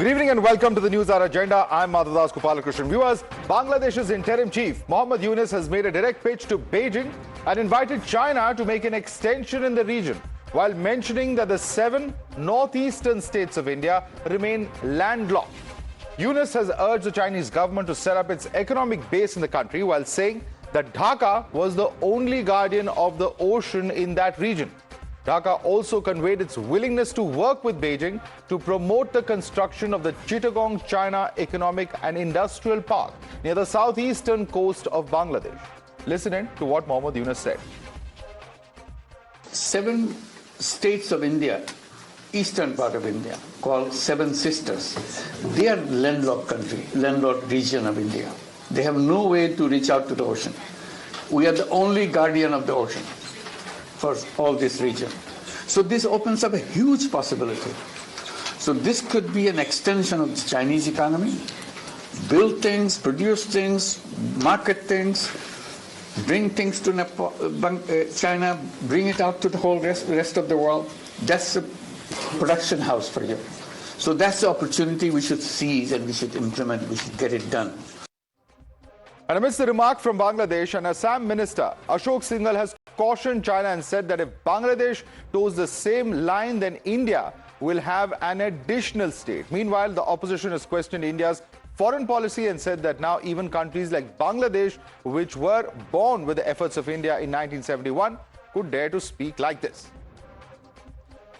Good evening and welcome to the Newshour Agenda. I'm Madhavdas G. Viewers, Bangladesh's interim chief, Mohammad Yunus, has made a direct pitch to Beijing and invited China to make an extension in the region, while mentioning that the 7 northeastern states of India remain landlocked. Yunus has urged the Chinese government to set up its economic base in the country, while saying that Dhaka was the only guardian of the ocean in that region. Dhaka also conveyed its willingness to work with Beijing to promote the construction of the Chittagong China Economic and Industrial Park near the southeastern coast of Bangladesh. Listen in to what Mohammad Yunus said. 7 states of India, eastern part of India, called 7 Sisters. They are landlocked country, landlocked region of India. They have no way to reach out to the ocean. We are the only guardian of the ocean for all this region. So this opens up a huge possibility. So this could be an extension of the Chinese economy, build things, produce things, market things, bring things to China, bring it out to the whole rest of the world. That's a production house for you. So that's the opportunity we should seize and we should implement, we should get it done. And amidst the remark from Bangladesh, an Assam minister, Ashok Singhal, has cautioned China and said that if Bangladesh toes the same line, then India will have an additional state. Meanwhile, the opposition has questioned India's foreign policy and said that now even countries like Bangladesh, which were born with the efforts of India in 1971, could dare to speak like this.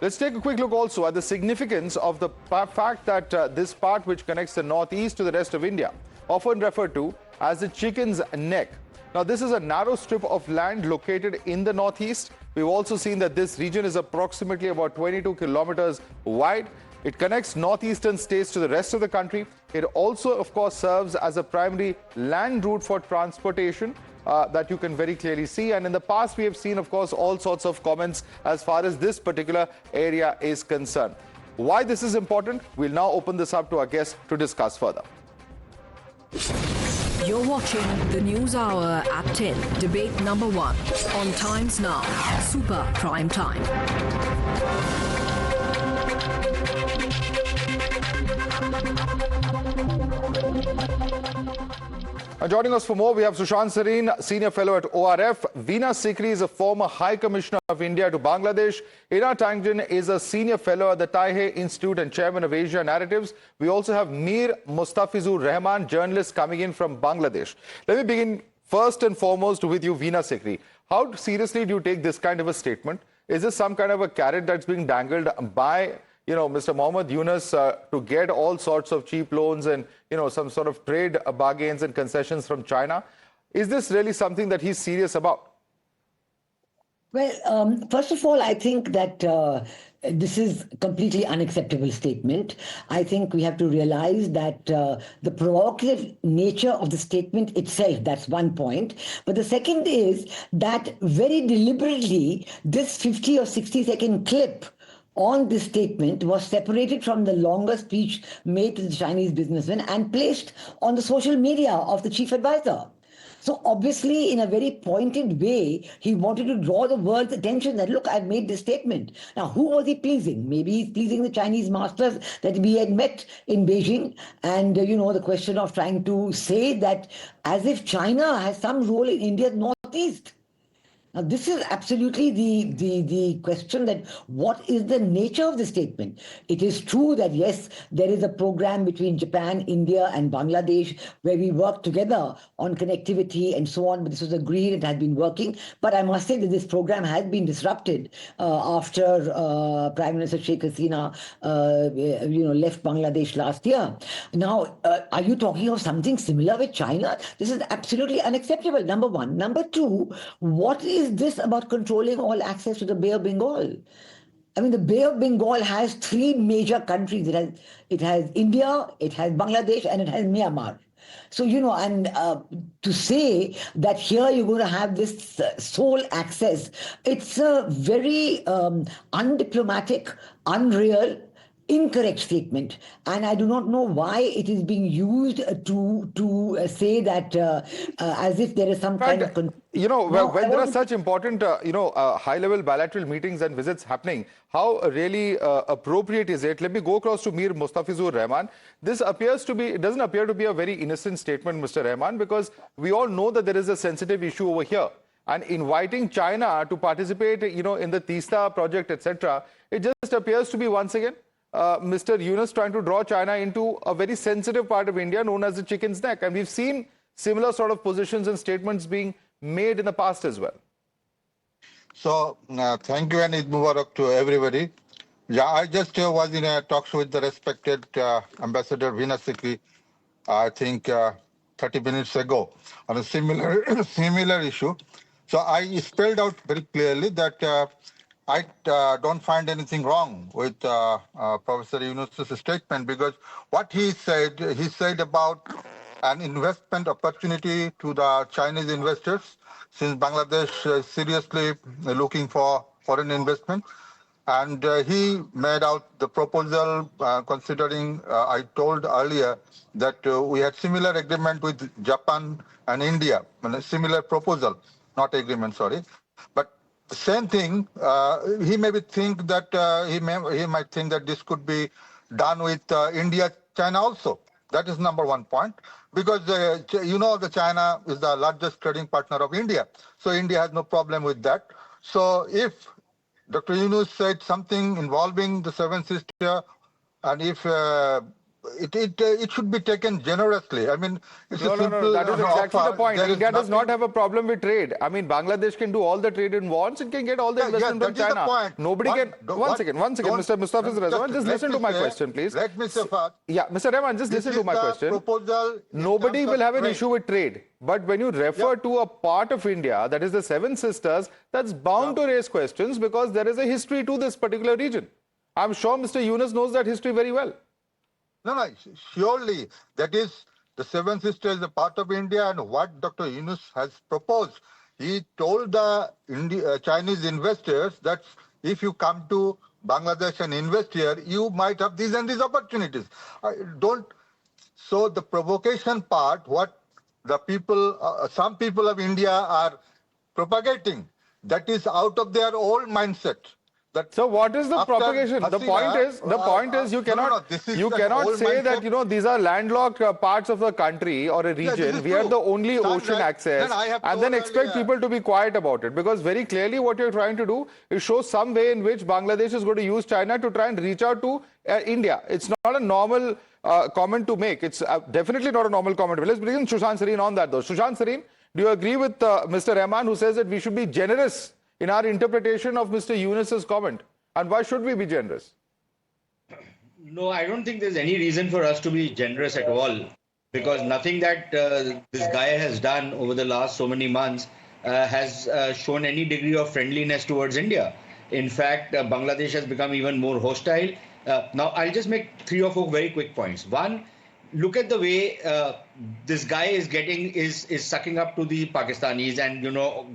Let's take a quick look also at the significance of the fact that this part which connects the northeast to the rest of India, often referred to as the chicken's neck. Now, this is a narrow strip of land located in the northeast. We've also seen that this region is approximately about 22 kilometers wide. It connects northeastern states to the rest of the country. It also, of course, serves as a primary land route for transportation that you can very clearly see. And in the past, we have seen, of course, all sorts of comments as far as this particular area is concerned. Why this is important, we'll now open this up to our guests to discuss further. You're watching the News Hour at 10, debate number 1 on Times Now, Super Prime Time. And joining us for more, we have Sushant Sareen, Senior Fellow at ORF. Veena Sikri is a former High Commissioner of India to Bangladesh. Ina Tangjan is a Senior Fellow at the Taihe Institute and Chairman of Asia Narratives. We also have Mir Mustafizur Rahman, journalist coming in from Bangladesh. Let me begin first and foremost with you, Veena Sikri. How seriously do you take this kind of a statement? Is this some kind of a carrot that's being dangled by Mr. Mohammad Yunus to get all sorts of cheap loans and, some sort of trade bargains and concessions from China? Is this really something that he's serious about? Well, first of all, I think that this is a completely unacceptable statement. I think we have to realize that the provocative nature of the statement itself, that's one point. But the second is that very deliberately, this 50 or 60-second clip on this statement was separated from the longer speech made to the Chinese businessman and placed on the social media of the chief advisor. So obviously, in a very pointed way, he wanted to draw the world's attention that, look, I've made this statement. Now, who was he pleasing? Maybe he's pleasing the Chinese masters that we had met in Beijing. And, the question of trying to say that as if China has some role in India's northeast. Now, this is absolutely the question that what is the nature of the statement? It is true that, yes, there is a program between Japan, India and Bangladesh where we work together on connectivity and so on. But this was agreed, it had been working. But I must say that this program has been disrupted after Prime Minister Sheikh Hasina, left Bangladesh last year. Now, are you talking of something similar with China? This is absolutely unacceptable, number one. Number two, what is this about controlling all access to the Bay of Bengal? I mean, the Bay of Bengal has 3 major countries. It has India, it has Bangladesh, and it has Myanmar. So, to say that here you're going to have this sole access, it's a very undiplomatic, unreal, incorrect statement, and I do not know why it is being used to say that as if there is some kind of. Now, When I there are want to such important, high-level bilateral meetings and visits happening, how really appropriate is it? Let me go across to Mir Mustafizur Rahman. It doesn't appear to be a very innocent statement, Mr. Rahman, because we all know that there is a sensitive issue over here. And inviting China to participate, in the Teesta project, etc., it just appears to be once again Mr. Yunus trying to draw China into a very sensitive part of India known as the chicken's neck. And we've seen similar sort of positions and statements being made in the past as well. So, thank you and Eid Mubarak to everybody. Yeah, I just was in a talk show with the respected Ambassador Vinasiki, I think 30 minutes ago, on a similar issue. So I spelled out very clearly that I don't find anything wrong with Professor Yunus' statement, because what he said about an investment opportunity to the Chinese investors, since Bangladesh is seriously looking for foreign investment. And he made out the proposal considering, I told earlier that we had similar agreement with Japan and India, a similar proposal, not agreement, sorry. But same thing, he may think that he might think that this could be done with India, China also. That is number one point, because the China is the largest trading partner of India, so India has no problem with that. So if Dr. Yunus said something involving the Seven Sisters, and if it should be taken generously. I mean, it's a simple No. That is exactly offer. the point. There India is does not nothing- have a problem with trade. I mean, Bangladesh can do all the trade it wants. It can get all the investment that from is the China. point. Nobody can. One second, Mr. Mustafiz Rahman, just listen to my question, please. Let me say first. Yeah, Mr. Rahman, just listen to my question. Proposal Nobody will have an issue with trade. But when you refer to a part of India, that is the Seven Sisters, that's bound to raise questions because there is a history to this particular region. I'm sure Mr. Yunus knows that history very well. No, surely that is the Seven Sisters is a part of India, and what Dr. Yunus has proposed. He told the Chinese investors that if you come to Bangladesh and invest here, you might have these and these opportunities. So the provocation part, what the people, some people of India are propagating, that is out of their old mindset. So what is the propagation? The point is you cannot say that these are landlocked parts of the country or a region. We are the only ocean access, and then expect people to be quiet about it, because very clearly what you're trying to do is show some way in which Bangladesh is going to use China to try and reach out to India. It's not a normal comment to make. It's definitely not a normal comment. Let's bring Sushant Sareen on that though. Sushant Sareen, do you agree with Mr. Rahman, who says that we should be generous in our interpretation of Mr. Yunus's comment? And why should we be generous? No, I don't think there's any reason for us to be generous at all, because nothing that this guy has done over the last so many months has shown any degree of friendliness towards India. In fact, Bangladesh has become even more hostile. Now, I'll just make 3 or 4 very quick points. One, look at the way this guy is sucking up to the Pakistanis and,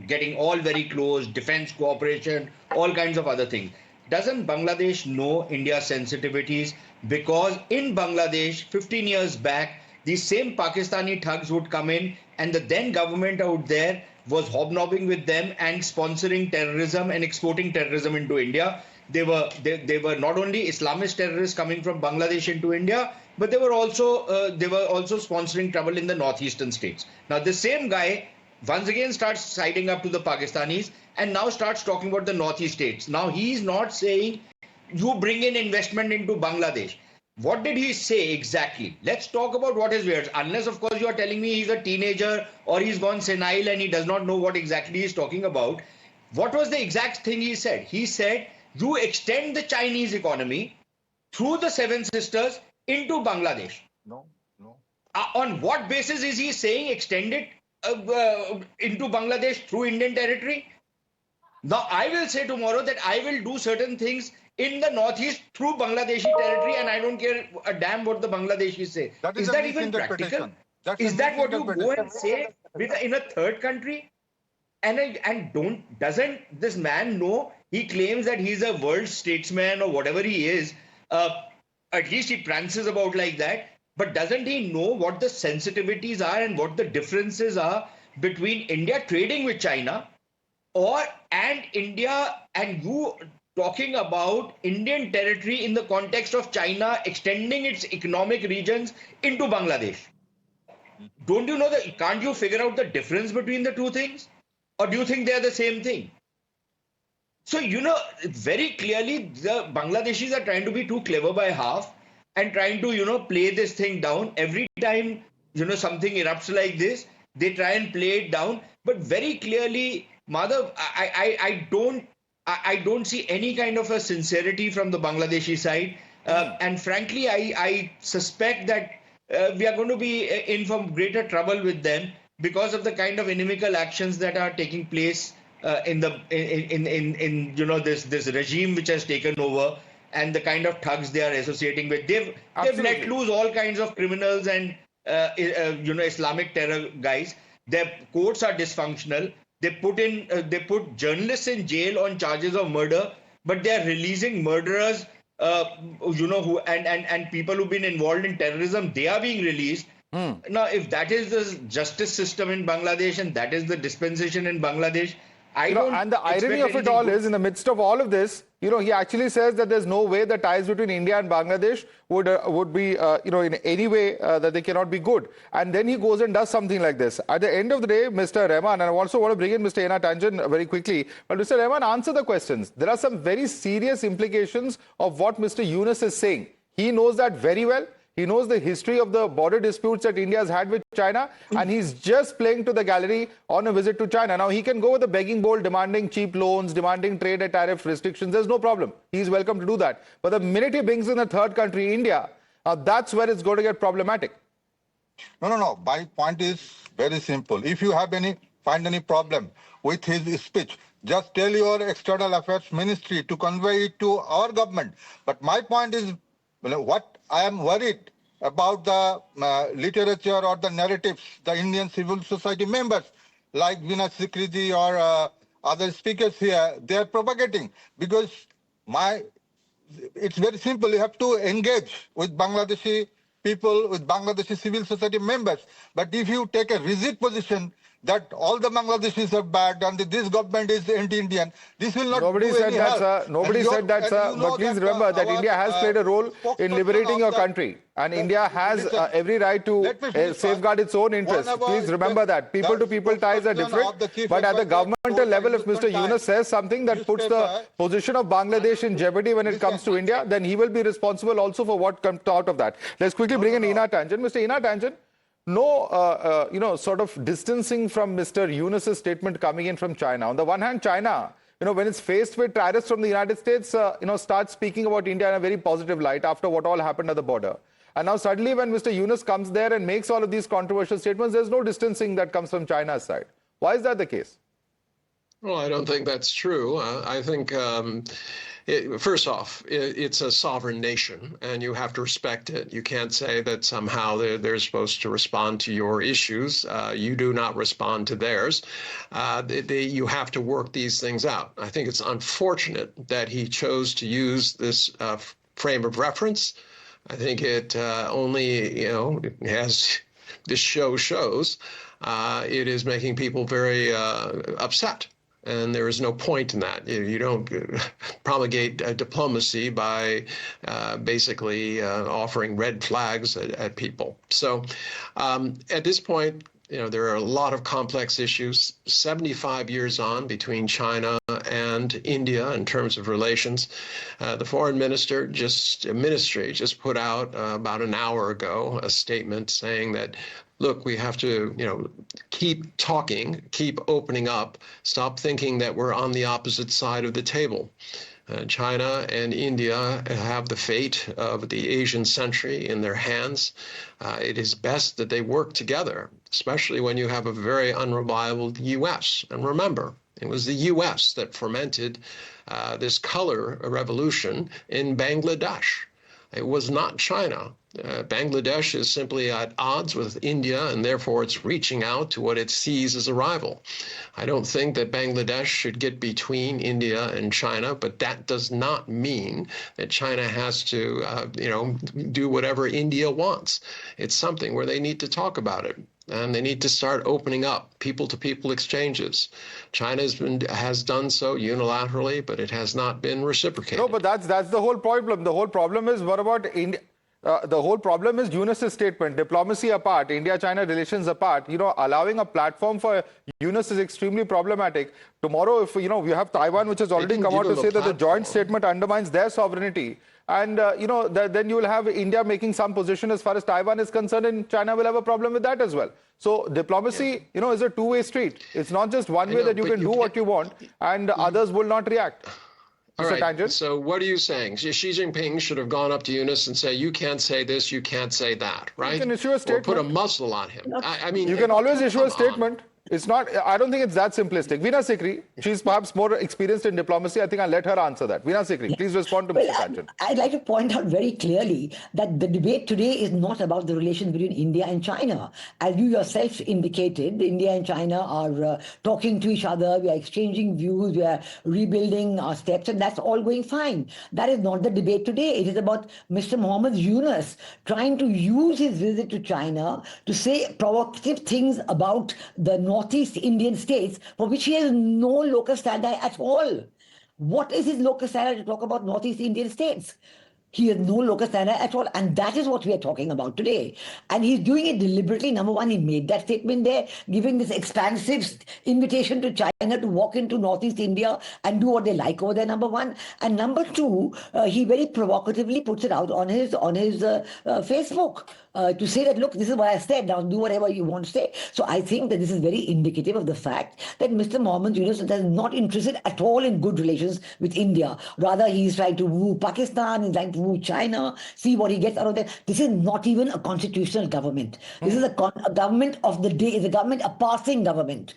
getting all very close, defense cooperation, all kinds of other things. Doesn't Bangladesh know India's sensitivities? Because in Bangladesh, 15 years back, these same Pakistani thugs would come in, and the then government out there was hobnobbing with them and sponsoring terrorism and exporting terrorism into India. They were not only Islamist terrorists coming from Bangladesh into India, but they were also sponsoring trouble in the northeastern states. Now, the same guy once again starts siding up to the Pakistanis and now starts talking about the northeast states. Now, he's not saying you bring in investment into Bangladesh. What did he say exactly? Let's talk about what his words. Unless, of course, you are telling me he's a teenager or he's gone senile and he does not know what exactly he's talking about. What was the exact thing he said? He said, you extend the Chinese economy through the Seven Sisters into Bangladesh. No. On what basis is he saying extend it into Bangladesh through Indian territory? Now, I will say tomorrow that I will do certain things in the northeast through Bangladeshi territory, and I don't care a damn what the Bangladeshis say. Is that even practical? Is that what you go and say in a third country? And doesn't this man know? He claims that he's a world statesman or whatever he is. At least he prances about like that. But doesn't he know what the sensitivities are and what the differences are between India trading with China and India and you talking about Indian territory in the context of China extending its economic regions into Bangladesh? Don't you know that? Can't you figure out the difference between the two things? Or do you think they're the same thing? So, very clearly the Bangladeshis are trying to be too clever by half and trying to, play this thing down. Every time, something erupts like this, they try and play it down. But very clearly, Madhav, I don't see any kind of a sincerity from the Bangladeshi side. And frankly, I suspect that we are going to be in for greater trouble with them because of the kind of inimical actions that are taking place in this regime which has taken over, and the kind of thugs they are associating with. They've let loose all kinds of criminals and Islamic terror guys. Their courts are dysfunctional. They put journalists in jail on charges of murder, but they are releasing murderers. Who and people who've been involved in terrorism, they are being released. Now, if that is the justice system in Bangladesh and that is the dispensation in Bangladesh, and the irony of it all is, in the midst of all of this, he actually says that there's no way the ties between India and Bangladesh would be, in any way that they cannot be good. And then he goes and does something like this. At the end of the day, Mr. Rahman, and I also want to bring in Mr. Ena Tanjan very quickly, but Mr. Rahman, answer the questions. There are some very serious implications of what Mr. Yunus is saying. He knows that very well. He knows the history of the border disputes that India has had with China, and he's just playing to the gallery on a visit to China. Now, he can go with a begging bowl, demanding cheap loans, demanding trade and tariff restrictions. There's no problem. He's welcome to do that. But the minute he brings in a third country, India, that's where it's going to get problematic. No. My point is very simple. If you find any problem with his speech, just tell your External Affairs Ministry to convey it to our government. But my point is, what I am worried about the literature or the narratives the Indian civil society members like Vinay Sikriji or other speakers here, they are propagating. Because it's very simple. You have to engage with Bangladeshi people, with Bangladeshi civil society members. But if you take a rigid position that all the Bangladeshis are bad and this government is anti-Indian, this will not Nobody do said any that, help. sir. Nobody said that, sir. But please remember that India has played a role in liberating your country. And India has every right to safeguard its own interests. Please remember that. People-to-people ties are different. But at the governmental level, if Mr. Yunus says something that puts the position of Bangladesh in jeopardy when it comes to India, then he will be responsible also for what comes out of that. Let's quickly bring in Ena Tanjan. Mr. Ena Tanjan, no, sort of distancing from Mr. Yunus's statement coming in from China. On the one hand, China, when it's faced with tariffs from the United States, starts speaking about India in a very positive light after what all happened at the border. And now suddenly when Mr. Yunus comes there and makes all of these controversial statements, there's no distancing that comes from China's side. Why is that the case? Well, I don't think that's true. I think, first off, it's a sovereign nation, and you have to respect it. You can't say that somehow they're supposed to respond to your issues. You do not respond to theirs. You have to work these things out. I think it's unfortunate that he chose to use this frame of reference. I think it only, as this show shows, it is making people very upset. And there is no point in that. You don't promulgate diplomacy by basically offering red flags at people. So at this point, there are a lot of complex issues. 75 years on between China and India in terms of relations. The foreign ministry just put out about an hour ago a statement saying that, look, we have to, keep talking, keep opening up, stop thinking that we're on the opposite side of the table. China and India have the fate of the Asian century in their hands. It is best that they work together, especially when you have a very unreliable U.S. And remember, it was the U.S. that fomented this color revolution in Bangladesh. It was not China. Bangladesh is simply at odds with India, and therefore it's reaching out to what it sees as a rival. I don't think that Bangladesh should get between India and China, but that does not mean that China has to, do whatever India wants. It's something where they need to talk about it. And they need to start opening up people-to-people exchanges. China has done so unilaterally, but it has not been reciprocated. No, but that's the whole problem. The whole problem is, what about India? The whole problem is Yunus's statement, diplomacy apart, India-China relations apart, allowing a platform for Yunus is extremely problematic. Tomorrow, if, we have Taiwan, which has already come out to say that the joint statement undermines their sovereignty. And, then you will have India making some position as far as Taiwan is concerned, and China will have a problem with that as well. So diplomacy, is a two-way street. It's not just one way that you can do what you want and others will not react. All right, so what are you saying? Xi Jinping should have gone up to Yunus and say, you can't say this, you can't say that, right? You can issue a statement. Or put a muzzle on him. I mean, you can always issue a statement. It's not, I don't think it's that simplistic. Veena Sikri, she's perhaps more experienced in diplomacy. I think I'll let her answer that. Veena Sikri, please respond to Mr. Kanchan. I'd like to point out very clearly that the debate today is not about the relations between India and China. As you yourself indicated, India and China are talking to each other, we are exchanging views, we are rebuilding our steps, and that's all going fine. That is not the debate today. It is about Mr. Mohammed Yunus trying to use his visit to China to say provocative things about the Northeast Indian states, for which he has no locus standi at all. What is his locus standi to talk about Northeast Indian states? He has no locus standi at all. And that is what we are talking about today. And he's doing it deliberately. Number one, he made that statement there, giving this expansive invitation to China to walk into Northeast India and do what they like over there, number one. And number two, he very provocatively puts it out on his Facebook to say that, look, this is what I said, now do whatever you want to say. So I think that this is very indicative of the fact that Mr. Mohammed Yunus is not interested at all in good relations with India. Rather, he's trying to woo Pakistan, he's trying to woo China, see what he gets out of there. This is not even a constitutional government. This is a government of the day, it's a passing government,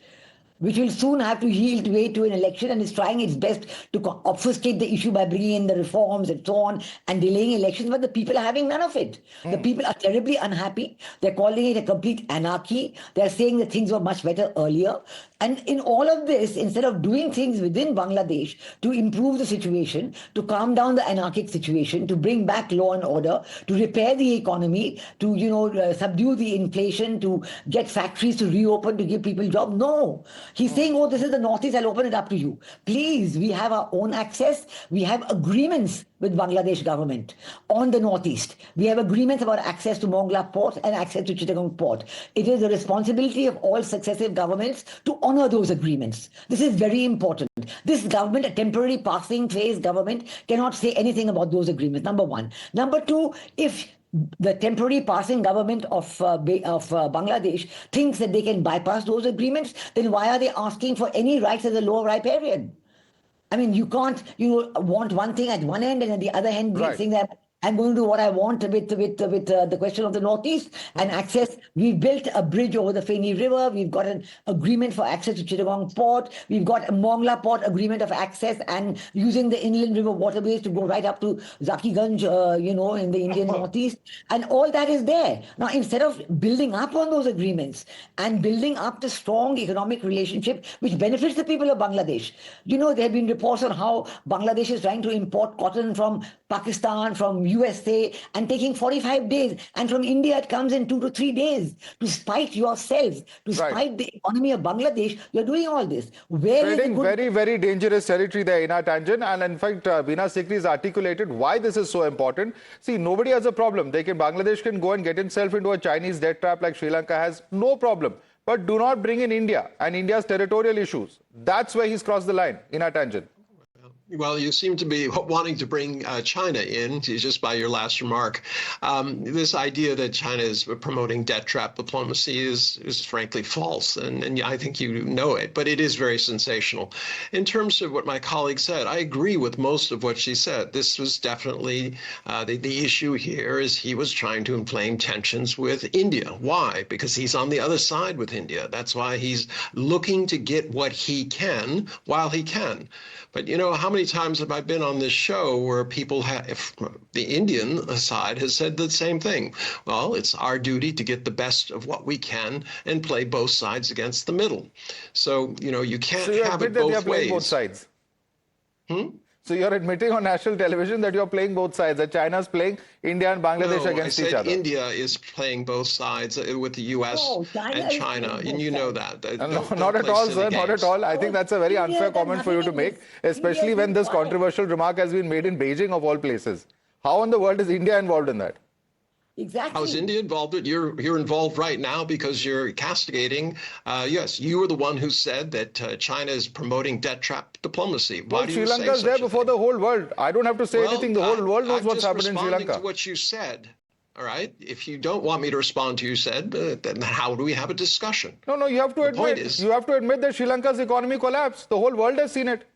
which will soon have to yield way to an election and is trying its best to obfuscate the issue by bringing in the reforms and so on and delaying elections, but the people are having none of it. The people are terribly unhappy. They're calling it a complete anarchy. They're saying that things were much better earlier. And in all of this, instead of doing things within Bangladesh to improve the situation, to calm down the anarchic situation, to bring back law and order, to repair the economy, to subdue the inflation, to get factories to reopen, to give people jobs, no. He's saying, oh, this is the Northeast, I'll open it up to you. Please, we have our own access. We have agreements with Bangladesh government on the Northeast. We have agreements about access to Mongla Port and access to Chittagong Port. It is the responsibility of all successive governments to honor those agreements. This is very important. This government, a temporary passing phase government, cannot say anything about those agreements, number one. Number two, if the temporary passing government of Bangladesh thinks that they can bypass those agreements, then why are they asking for any rights as a lower riparian? I mean, you can't, want one thing at one end and at the other hand, saying that I'm going to do what I want with the question of the Northeast and access. We've built a bridge over the Feni River. We've got an agreement for access to Chittagong Port. We've got a Mongla Port agreement of access and using the inland river waterways to go right up to Zakiganj, in the Indian Northeast. And all that is there. Now, instead of building up on those agreements and building up the strong economic relationship which benefits the people of Bangladesh, there have been reports on how Bangladesh is trying to import cotton from Pakistan, from USA, and taking 45 days. And from India, it comes in 2 to 3 days. To spite yourselves, to spite the economy of Bangladesh, you're doing all this. Trading very, very dangerous territory there in our tangent. And in fact, Veena Sikri has articulated why this is so important. See, nobody has a problem. Bangladesh can go and get itself into a Chinese debt trap like Sri Lanka has, no problem. But do not bring in India and India's territorial issues. That's where he's crossed the line in our tangent. Well, you seem to be wanting to bring China in, just by your last remark. This idea that China is promoting debt trap diplomacy is frankly false, and I think you know it, but it is very sensational. In terms of what my colleague said, I agree with most of what she said. This was definitely the issue here is he was trying to inflame tensions with India. Why? Because he's on the other side with India. That's why he's looking to get what he can while he can. But how many many times have I been on this show where people have, the Indian side has said the same thing. Well, it's our duty to get the best of what we can and play both sides against the middle. So, you can't have it both ways. So you admit that they are playing both sides? So you're admitting on national television that you're playing both sides, that China's playing India and Bangladesh against each other. India is playing both sides with the U.S. and China, and you know that. Not at all, sir, not at all. I think that's a very unfair comment for you to make, especially when this controversial remark has been made in Beijing, of all places. How in the world is India involved in that? Exactly. How is India involved? You're involved right now because you're castigating. Yes, you were the one who said that China is promoting debt trap diplomacy. Why do you say Sri Lanka's such there a before thing? the whole world. I don't have to say anything. The whole world knows what's happened in Sri Lanka. I'm just responding to what you said. All right. If you don't want me to respond to you said, then how do we have a discussion? No, you have to admit. You have to admit that Sri Lanka's economy collapsed. The whole world has seen it.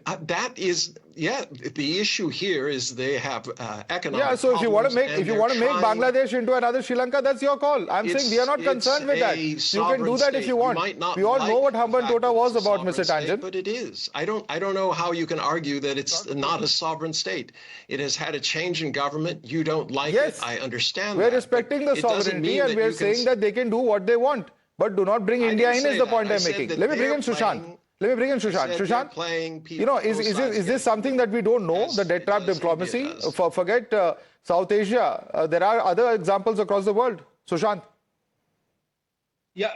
That is, the issue here is they have economic Yeah, so if you want to make Bangladesh into another Sri Lanka, that's your call. I'm saying we are not concerned with that. You can do that if you want. We all know what Hambantota Tota was about, Mr. Tangent. But it is. I don't know how you can argue that it's not a sovereign state. It has had a change in government. You don't like it. I understand that. We're respecting the sovereignty and we're saying that they can do what they want. But do not bring India in is the point I'm making. Let me bring in Sushant. Sushant, is this something that we don't know, the debt trap diplomacy? Forget South Asia. There are other examples across the world. Sushant. Yeah,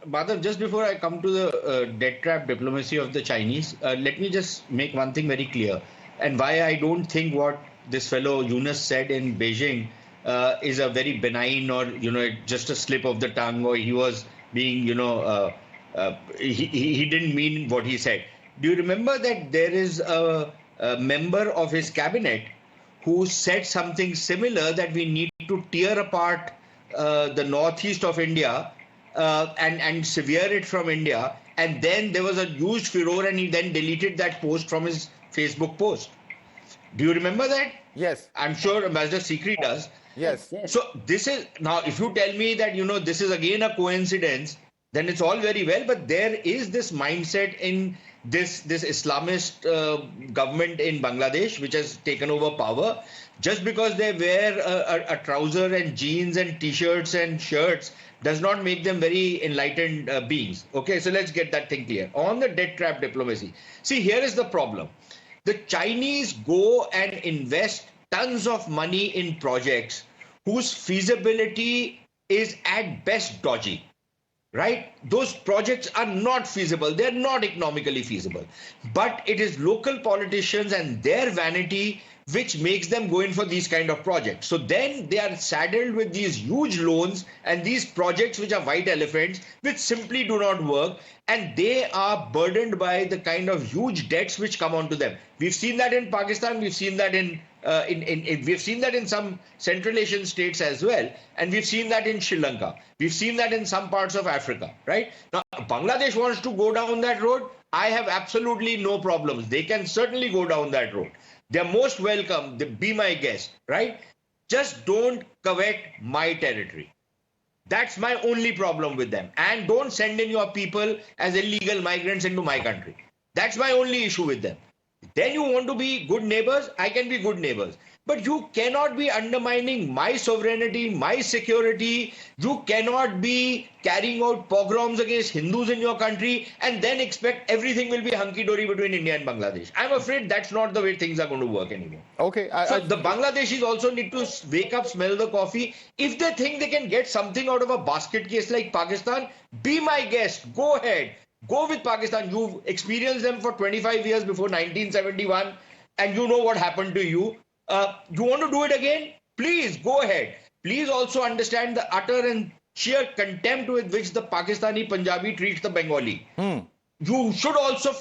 Madhav, just before I come to the debt trap diplomacy of the Chinese, let me just make one thing very clear, and why I don't think what this fellow Yunus said in Beijing is a very benign or, just a slip of the tongue, or he was being, he didn't mean what he said. Do you remember that there is a member of his cabinet who said something similar, that we need to tear apart the northeast of India and sever it from India? And then there was a huge furor and he then deleted that post from his Facebook post. Do you remember that? Yes. I'm sure Ambassador Sikri does. Yes. So this is, now if you tell me that, this is again a coincidence, then it's all very well, but there is this mindset in this Islamist government in Bangladesh, which has taken over power. Just because they wear a trouser and jeans and t-shirts and shirts does not make them very enlightened beings. Okay, so let's get that thing clear. On the debt trap diplomacy, see, here is the problem. The Chinese go and invest tons of money in projects whose feasibility is at best dodgy. Right? Those projects are not feasible. They're not economically feasible. But it is local politicians and their vanity which makes them go in for these kind of projects. So then they are saddled with these huge loans and these projects which are white elephants, which simply do not work. And they are burdened by the kind of huge debts which come onto them. We've seen that in Pakistan. We've seen that we've seen that in some Central Asian states as well, and we've seen that in Sri Lanka. We've seen that in some parts of Africa, right? Now, Bangladesh wants to go down that road. I have absolutely no problems. They can certainly go down that road. They're most welcome. Be my guest, right? Just don't covet my territory. That's my only problem with them. And don't send in your people as illegal migrants into my country. That's my only issue with them. Then you want to be good neighbors, I can be good neighbors. But you cannot be undermining my sovereignty, my security. You cannot be carrying out pogroms against Hindus in your country and then expect everything will be hunky-dory between India and Bangladesh. I'm afraid that's not the way things are going to work anymore. Okay. So the Bangladeshis also need to wake up, smell the coffee. If they think they can get something out of a basket case like Pakistan, be my guest. Go ahead. Go with Pakistan. You've experienced them for 25 years before 1971 and you know what happened to you. You want to do it again? Please go ahead. Please also understand the utter and sheer contempt with which the Pakistani Punjabi treats the Bengali. You should also,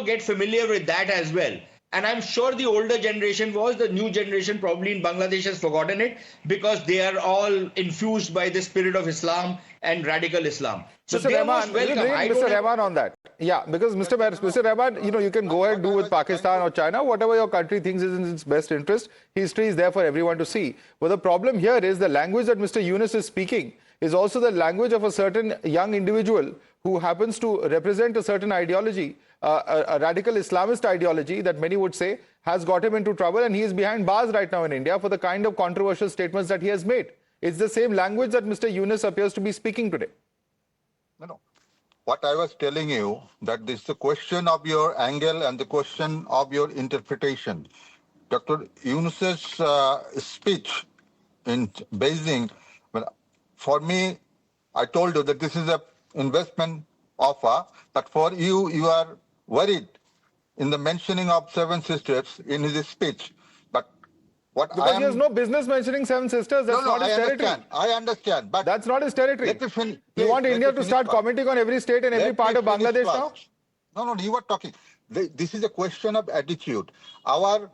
get familiar with that as well. And I'm sure the older generation the new generation probably in Bangladesh has forgotten it because they are all infused by the spirit of Islam and radical Islam. So Mr. Rahman, Mr. Rahman on that. Yeah, because Mr. Rahman, you can go ahead and do with Pakistan or China, whatever your country thinks is in its best interest. History is there for everyone to see. But the problem here is the language that Mr. Yunus is speaking is also the language of a certain young individual who happens to represent a certain ideology, a radical Islamist ideology that many would say has got him into trouble, and he is behind bars right now in India for the kind of controversial statements that he has made. It's the same language that Mr. Yunus appears to be speaking today. No. What I was telling you, that this is the question of your angle and the question of your interpretation. Dr. Yunus's speech in Beijing, well, for me, I told you that this is a investment offer, but for you, you are worried in the mentioning of Seven Sisters in his speech. But what because he has no business mentioning Seven Sisters. That's not his territory. I understand. But that's not his territory. Let me finish. You want India to start commenting on every state and every part of Bangladesh now? No, you are talking. This is a question of attitude. Our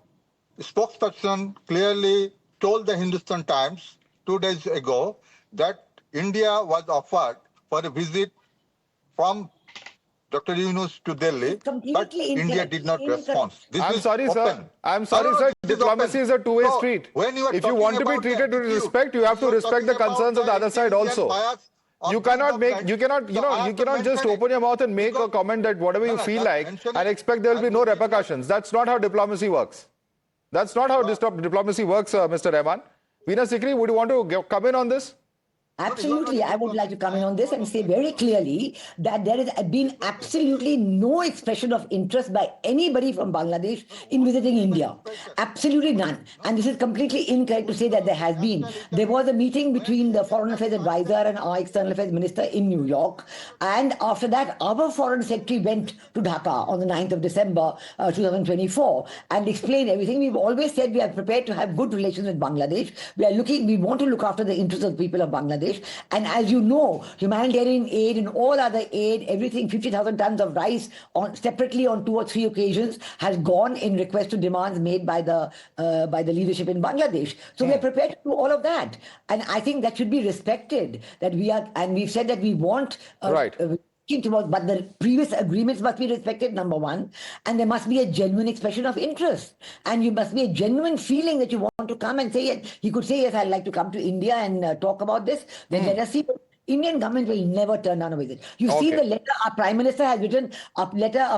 spokesperson clearly told the Hindustan Times 2 days ago that India was offered for a visit from Dr. Yunus to Delhi, but India did not respond. I'm sorry, sir. I'm sorry, sir. Diplomacy is a two-way street. If you want to be treated with respect, you have to respect the concerns of the other side also. You cannot just open your mouth and make a comment that whatever you feel like and expect there will be no repercussions. That's not how diplomacy works. That's not how diplomacy works, Mr. Rahman. Veena Sikri, would you want to come in on this? Absolutely. I would like to come in on this and say very clearly that there has been absolutely no expression of interest by anybody from Bangladesh in visiting India. Absolutely none. And this is completely incorrect to say that there has been. There was a meeting between the Foreign Affairs Advisor and our External Affairs Minister in New York. And after that, our Foreign Secretary went to Dhaka on the 9th of December 2024 and explained everything. We've always said we are prepared to have good relations with Bangladesh. We want to look after the interests of the people of Bangladesh. And as you know, humanitarian aid and all other aid, everything, 50,000 tons of rice separately on 2 or 3 occasions has gone in request to demands made by the leadership in Bangladesh. So we're prepared to do all of that. And I think that should be respected. That we've said that we want but the previous agreements must be respected, number one, and there must be a genuine expression of interest. And you must be a genuine feeling that you want to come and say it. He could say, yes, I'd like to come to India and talk about this. Then let us see. Indian government will never turn down a visit. You see the letter our Prime Minister has written, our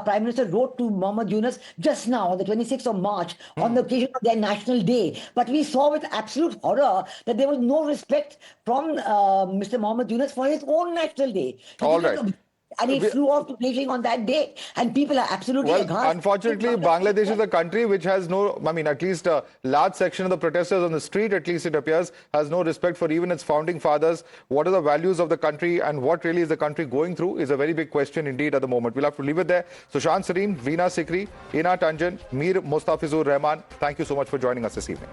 Prime Minister wrote to Mohammed Yunus just now on the 26th of March on the occasion of their National Day. But we saw with absolute horror that there was no respect from Mr. Mohammed Yunus for his own National Day. All right. And he flew off to Beijing on that day. And people are absolutely aghast. Unfortunately, Bangladesh is a country which has no, at least a large section of the protesters on the street, at least it appears, has no respect for even its founding fathers. What are the values of the country and what really is the country going through is a very big question indeed at the moment. We'll have to leave it there. Sushant Sareem, Veena Sikri, Ina Tanjan, Mir Mustafizur Rahman, thank you so much for joining us this evening.